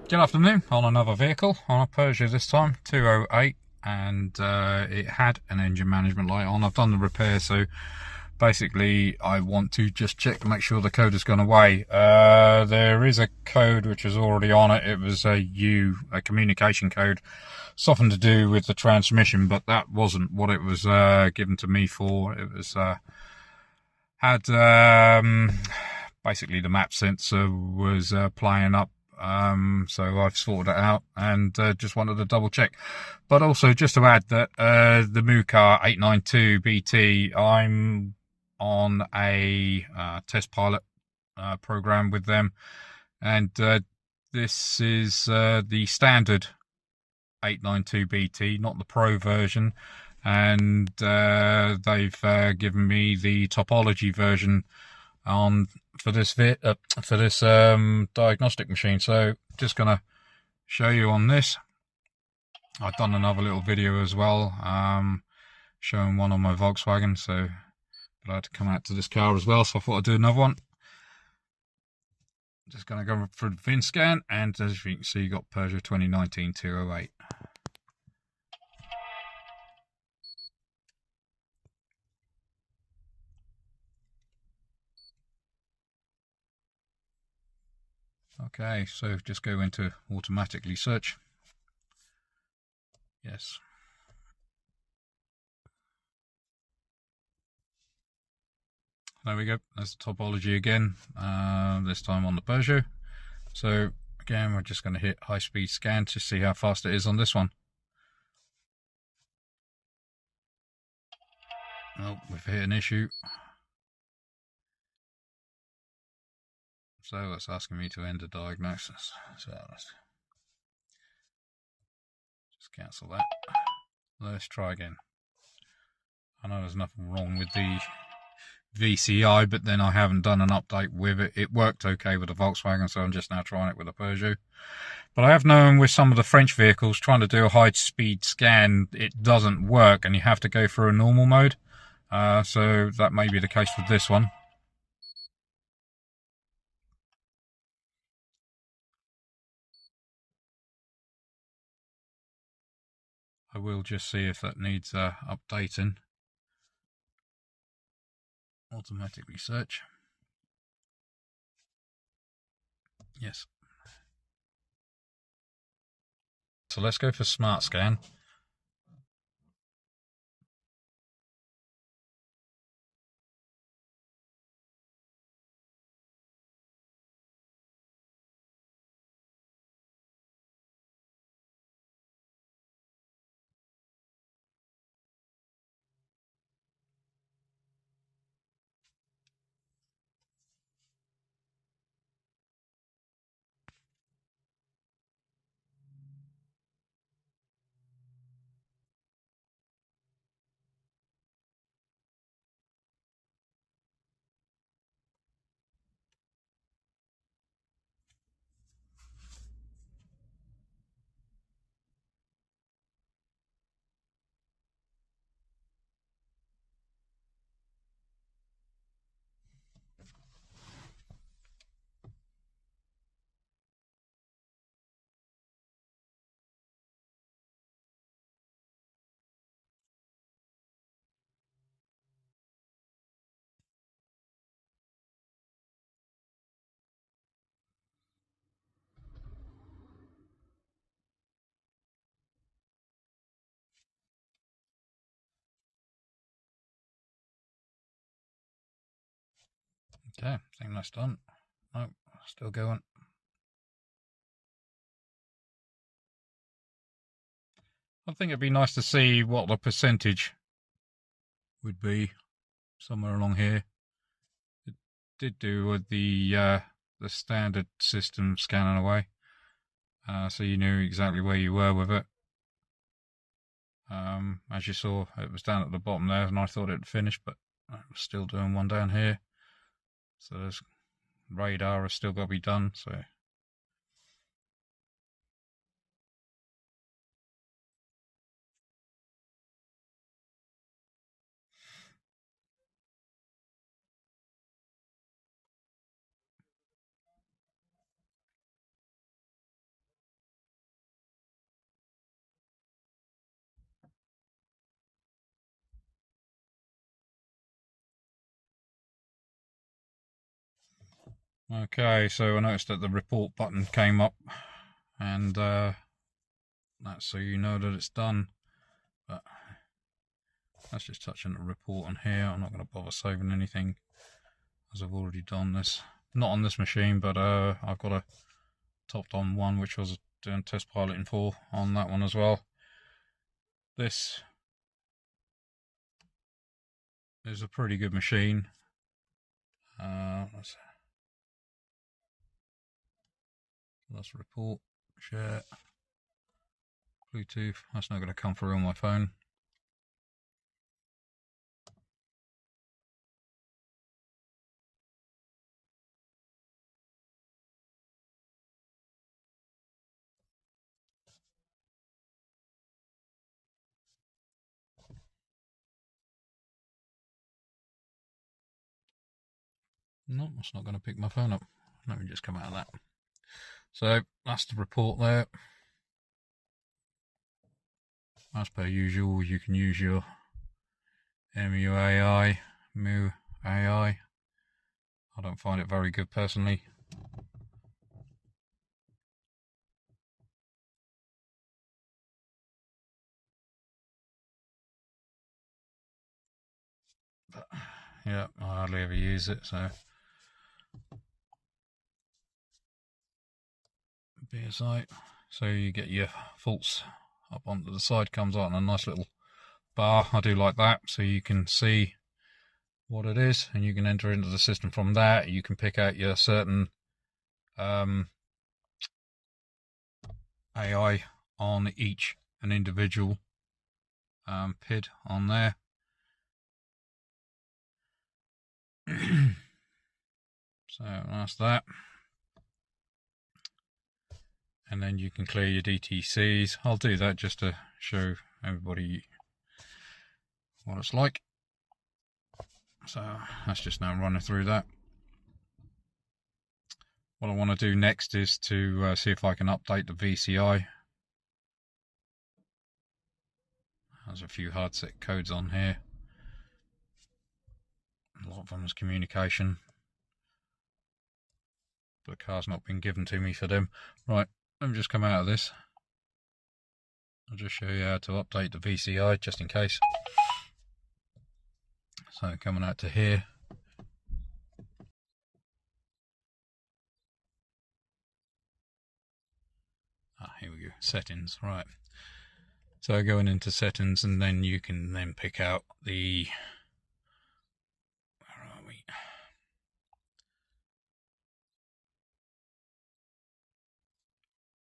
Good afternoon. On another vehicle, on a Peugeot this time, 208, and it had an engine management light on. I've done the repair, so basically I want to just check to make sure the code has gone away. There is a code which is already on it. It was a communication code, something to do with the transmission, but that wasn't what it was given to me for. It was basically the map sensor was playing up. So I've sorted it out and just wanted to double check. But also just to add that the MuCar 892BT, I'm on a test pilot program with them, and this is the standard 892BT, not the Pro version, and they've given me the Topology version on for this diagnostic machine. So just gonna show you on this. I've done another little video as well, showing one on my Volkswagen, so but I had to come out to this car as well, so I thought I'd do another one. Just gonna go through the VIN scan, and as you can see, you got Peugeot 2019 208. Okay, so just go into automatically search. Yes. There we go. That's the Topology again. This time on the Peugeot. So again, we're just going to hit high-speed scan to see how fast it is on this one. Oh, we've hit an issue. So it's asking me to end the diagnosis. So let's just cancel that. Let's try again. I know there's nothing wrong with the VCI, but then I haven't done an update with it. It worked okay with the Volkswagen, so I'm just now trying it with a Peugeot. But I have known with some of the French vehicles, trying to do a high-speed scan, it doesn't work, and you have to go through a normal mode. So that may be the case with this one. I will just see if that needs updating. Automatically search. Yes. So let's go for Smart Scan. Okay, I think that's done. No, still going. I think it'd be nice to see what the percentage would be somewhere along here. It did do with the standard system scanning away, so you knew exactly where you were with it. As you saw, it was down at the bottom there, and I thought it'd finished, but it was still doing one down here. So there's radar has still got to be done. So Okay, so I noticed that the report button came up, and that's so you know that it's done. But let's just touch on the report on here. I'm not going to bother saving anything, as I've already done this. Not on this machine, but I've got a topped on one which I was doing test piloting for on that one as well. This is a pretty good machine. Let's report, share, Bluetooth. That's not going to come through on my phone. No, it's not going to pick my phone up. Let me just come out of that. So that's the report there. As per usual, you can use your MuAI, MuAI. I don't find it very good personally. But yeah, I hardly ever use it, so BSI. So you get your faults up onto the side, comes out in a nice little bar. I do like that, so you can see what it is, and you can enter into the system from there. You can pick out your certain AI on each an individual PID on there. So that's that. And then you can clear your DTCs. I'll do that just to show everybody what it's like. So that's just now running through that. What I want to do next is to see if I can update the VCI. There's a few hard set codes on here. A lot of them is communication. But the car's not been given to me for them. Right, let me just come out of this. I'll just show you how to update the VCI just in case. So coming out to here. Here we go, settings, right. So going into settings, and then you can then pick out the, where are we?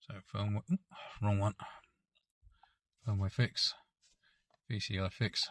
So firmware, wrong one. Firmware fix, VCI fix.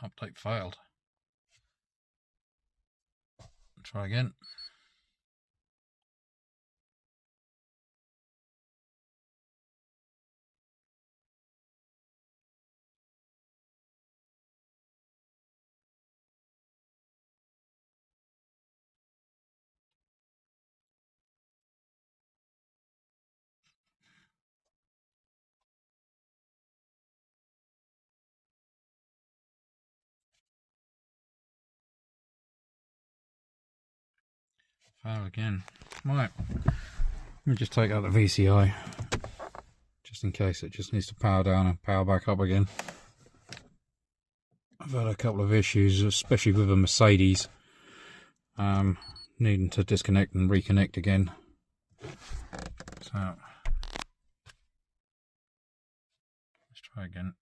Update failed. Try again. Fail again. Right. Let me just take out the VCI, just in case it just needs to power down and power back up again. I've had a couple of issues, especially with a Mercedes, needing to disconnect and reconnect again. So let's try again.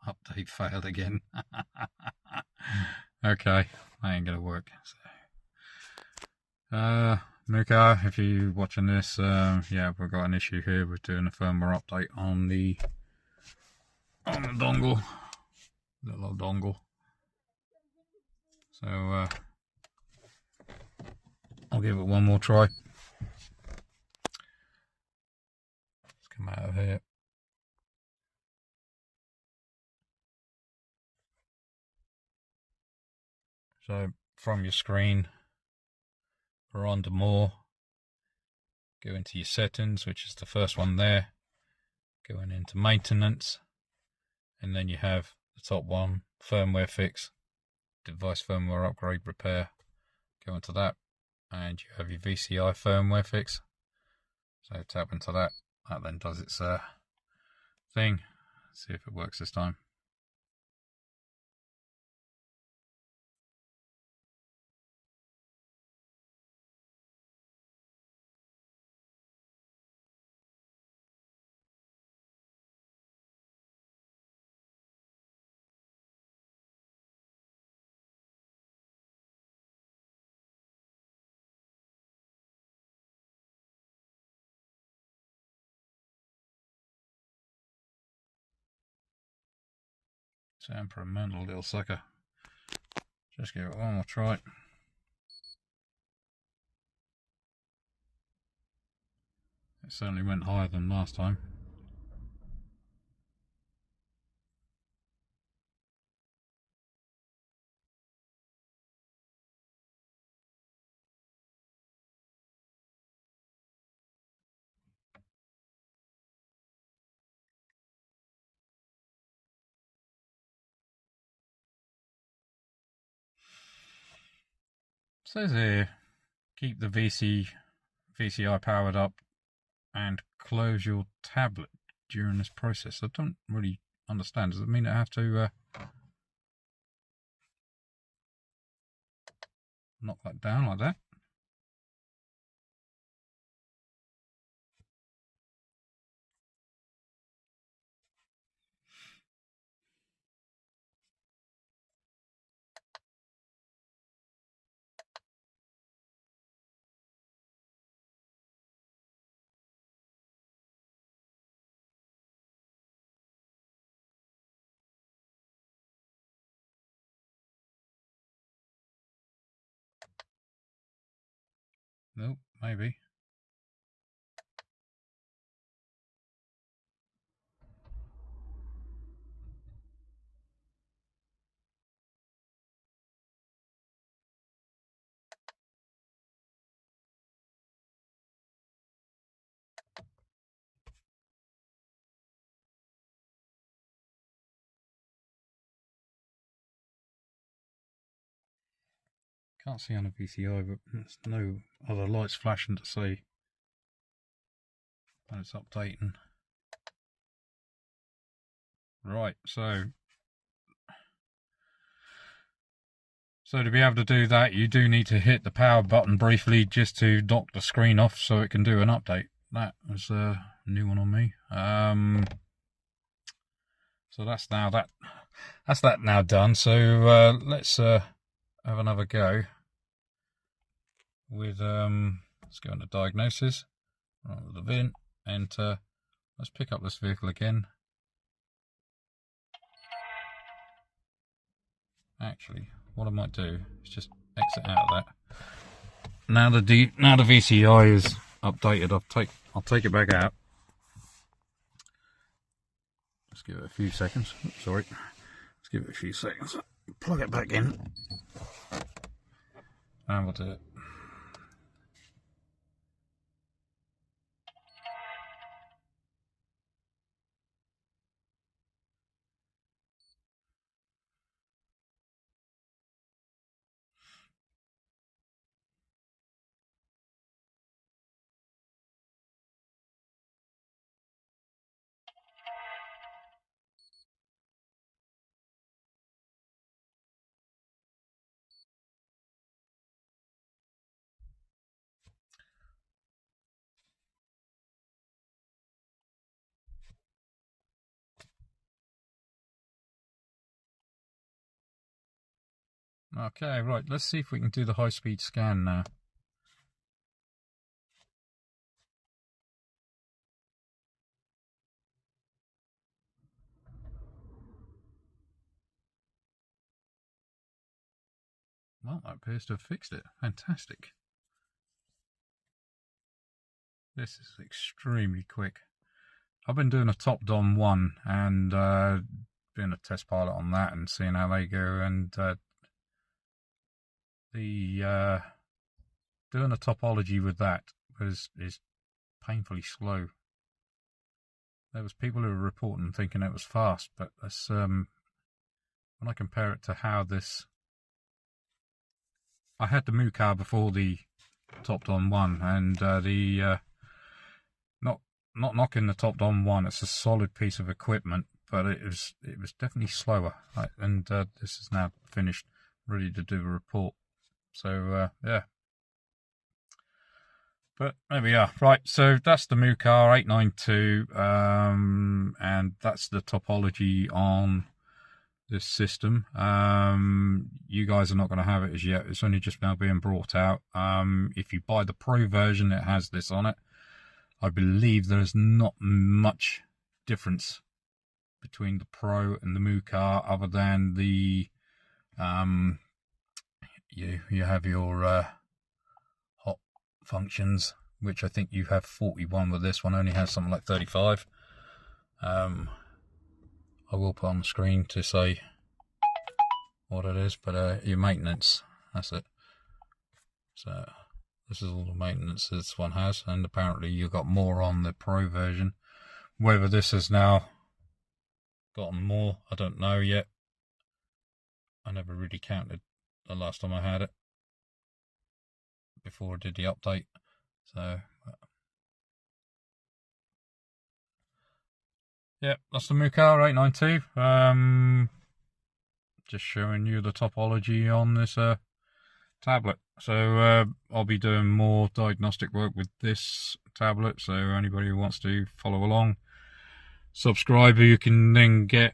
Update failed again. Okay, that ain't gonna work. MuCar, if you're watching this, yeah, we've got an issue here. We're doing a firmware update on the dongle, the little dongle. So I'll give it one more try. Let's come out of here. So from your screen, we're on to more. Go into your settings, which is the first one there. Going into maintenance, and then you have the top one, firmware fix, device firmware upgrade repair. Go into that, and you have your VCI firmware fix. So tap into that. That then does its thing. Let's see if it works this time. Temperamental little sucker. Just give it one more try. It certainly went higher than last time. It says here, keep the VCI powered up and close your tablet during this process. I don't really understand. Does it mean I have to knock that down like that? Nope, maybe. Can't see on a VCI, but there's no other lights flashing to see. And it's updating. Right, so to be able to do that, you do need to hit the power button briefly just to knock the screen off so it can do an update. That was a new one on me. So that's that now done. So let's have another go with let's go into diagnosis, right with the VIN, enter. Let's pick up this vehicle again. Actually, what I might do is just exit out of that. Now the VCI is updated. I'll take it back out. Let's give it a few seconds. Oops, sorry. Let's give it a few seconds. Plug it back in. And we'll do it. Okay, right, let's see if we can do the high-speed scan now. Well, that appears to have fixed it. Fantastic. This is extremely quick. I've been doing a top-down one and doing a test pilot on that and seeing how they go, and doing a topology with that is painfully slow. There was people who were reporting thinking it was fast, but that's when I compare it to how this, I had the MuCar before the top-down one, and not knocking the top-down one, it's a solid piece of equipment, but it was definitely slower. And this is now finished, ready to do a report. So yeah. But there we are. Right, so that's the MuCar 892, and that's the topology on this system. You guys are not going to have it as yet. It's only just now being brought out. If you buy the Pro version, it has this on it. I believe there's not much difference between the Pro and the MuCar, other than the you have your hot functions, which I think you have 41, but this one only has something like 35. I will put on the screen to say what it is, but your maintenance, that's it. So this is all the maintenance this one has, and apparently you've got more on the Pro version. Whether this has now gotten more, I don't know yet. I never really counted the last time I had it before I did the update. So yeah, that's the MuCar 892. Just showing you the topology on this tablet. So I'll be doing more diagnostic work with this tablet, so anybody who wants to follow along, subscribe, you can then get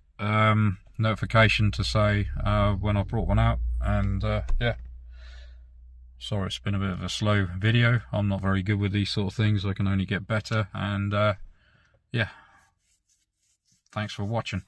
notification to say when I brought one out. And yeah, sorry it's been a bit of a slow video. I'm not very good with these sort of things. I can only get better. And yeah, thanks for watching.